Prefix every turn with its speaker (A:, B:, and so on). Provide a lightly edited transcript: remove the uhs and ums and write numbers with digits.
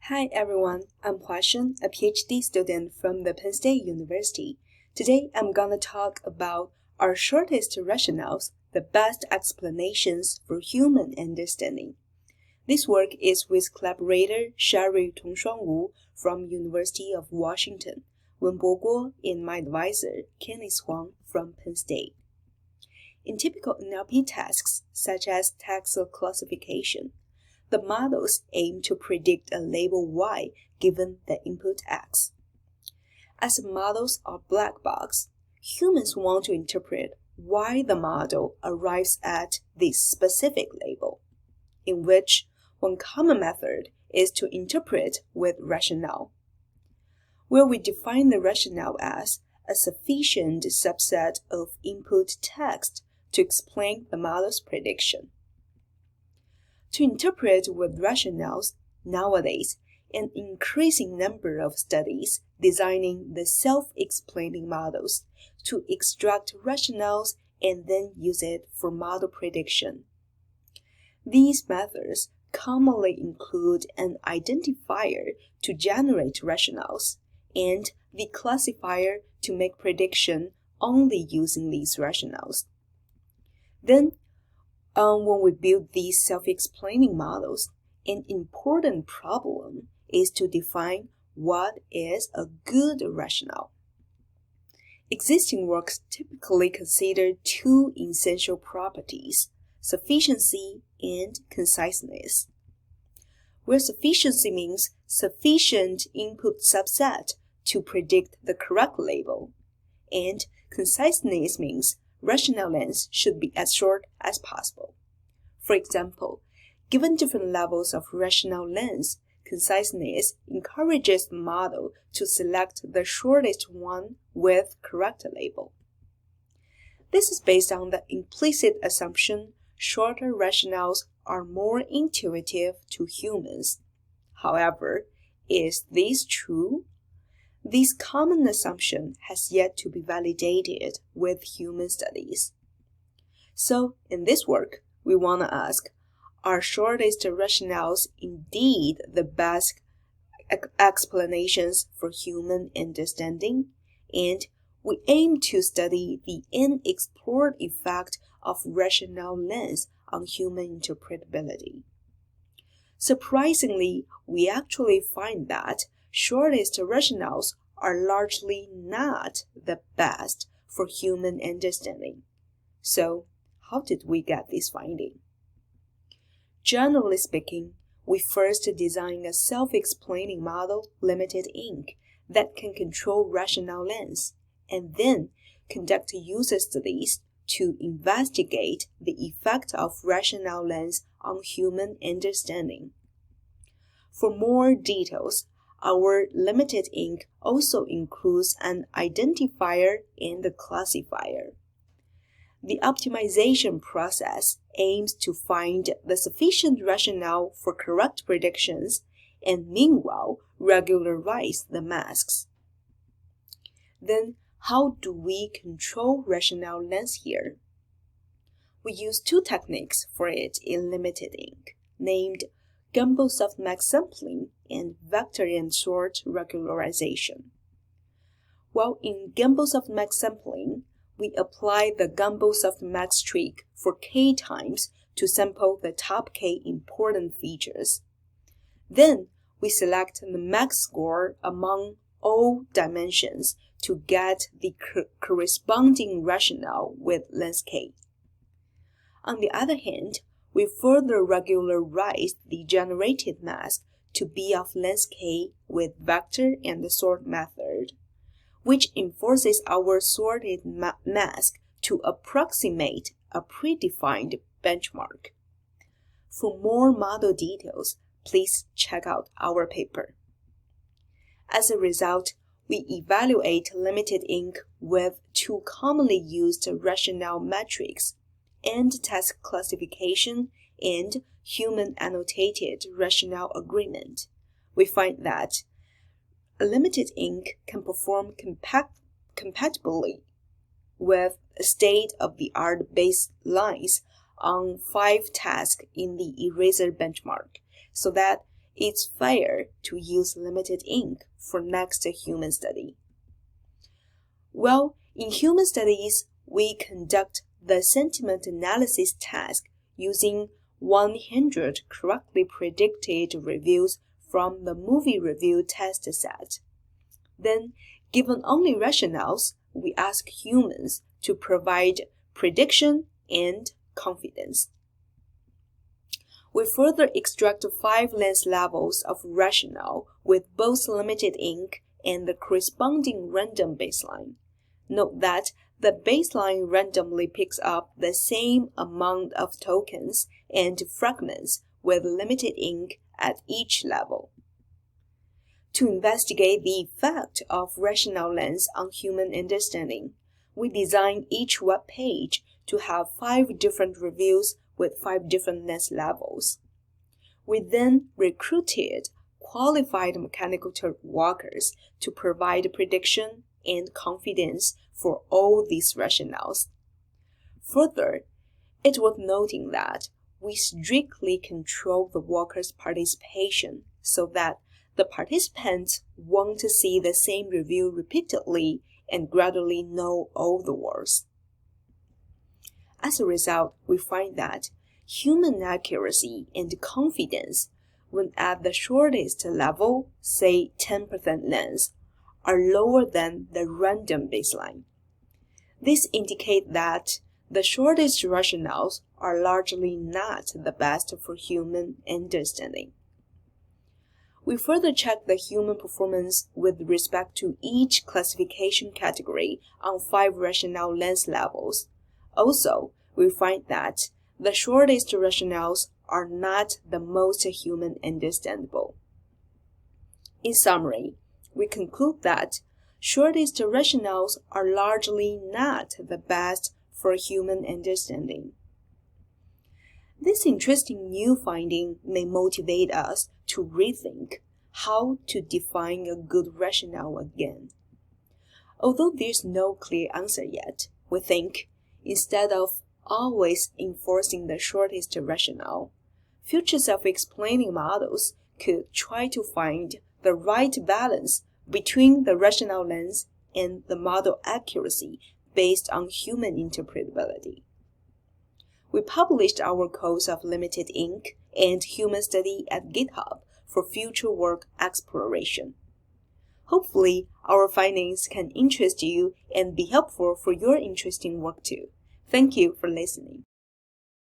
A: Hi everyone, I'm Huashen, a PhD student from the Penn State University. Today I'm gonna talk about our shortest rationales, the best explanations for human understanding. This work is with collaborator Sherry Tongshuang from University of Washington, Wenbo Guo, and my advisor Kenneth Huang from Penn State. In typical NLP tasks such as text classification, the models aim to predict a label Y given the input X. As models are black box, humans want to interpret why the model arrives at this specific label, in which one common method is to interpret with rationale, where we define the rationale as a sufficient subset of input text to explain the model's prediction. To interpret with rationales, nowadays, an increasing number of studies designing the self-explaining models to extract rationales and then use it for model prediction. These methods commonly include an identifier to generate rationales and the classifier to make prediction only using these rationales. Then, when we build these self-explaining models, an important problem is to define what is a good rationale. Existing works typically consider two essential properties, sufficiency and conciseness, where sufficiency means sufficient input subset to predict the correct label, and conciseness means rationale length should be as short as possible. For example, given different levels of rationale length, conciseness encourages the model to select the shortest one with correct label. This is based on the implicit assumption shorter rationales are more intuitive to humans. However, is this true? This common assumption has yet to be validated with human studies. So, in this work, we want to ask, are shortest rationales indeed the best explanations for human understanding? And we aim to study the unexplored effect of rationale length on human interpretability. Surprisingly, we actually find that shortest rationales are largely not the best for human understanding. So, how did we get this finding? Generally speaking, we first design a self-explaining model, Limitedink, that can control rationale length, and then conduct user studies to investigate the effect of rationale length on human understanding. For more details, our Limitedink also includes an identifier and a classifier. The optimization process aims to find the sufficient rationale for correct predictions and meanwhile regularize the masks. Then, how do we control rationale length here? We use two techniques for it in Limitedink, named Gumbel softmax sampling and vector and sort regularization. While in Gumbel softmax sampling, we apply the Gumbel softmax trick for k times to sample the top k important features. Then, we select the max score among all dimensions to get the corresponding rationale with length k. On the other hand, we further regularize the generated mask to be of length k with vector and the sort method, which enforces our sorted mask to approximate a predefined benchmark. For more model details, please check out our paper. As a result, we evaluate Limitedink with two commonly used rationale metrics, end-task classification and human annotated rationale agreement. We find that Limitedink can perform compatibly with state-of-the-art baselines on 5 tasks in the eraser benchmark, so that it's fair to use Limitedink for next human study. Well, in human studies, we conduct the sentiment analysis task using 100 correctly predicted reviews from the movie review test set. Then, given only rationales, we ask humans to provide prediction and confidence. We further extract 5 lens levels of rationale with both Limitedink and the corresponding random baseline. Note that the baseline randomly picks up the same amount of tokens and fragments with Limitedink at each level. To investigate the effect of rationale lens on human understanding, we designed each web page to have 5 different reviews with 5 different lens levels. We then recruited qualified mechanical Turk workers to provide prediction and confidence for all these rationales. Further, it's worth noting that we strictly control the workers' participation so that the participants want to see the same review repeatedly and gradually know all the words. As a result, we find that human accuracy and confidence, when at the shortest level, say 10% lens, are lower than the random baseline. This indicates that the shortest rationales are largely not the best for human understanding. We further check the human performance with respect to each classification category on 5 rationale lens levels. Also, we find that the shortest rationales are not the most human understandable. In summary, we conclude that shortest rationales are largely not the best for human understanding. This interesting new finding may motivate us to rethink how to define a good rationale again. Although there's no clear answer yet, we think instead of always enforcing the shortest rationale, future self-explaining models could try to find the right balance between the rationale lens and the model accuracy based on human interpretability. We published our course of Limitedink and human study at GitHub for future work exploration. Hopefully, our findings can interest you and be helpful for your interesting work too. Thank you for listening.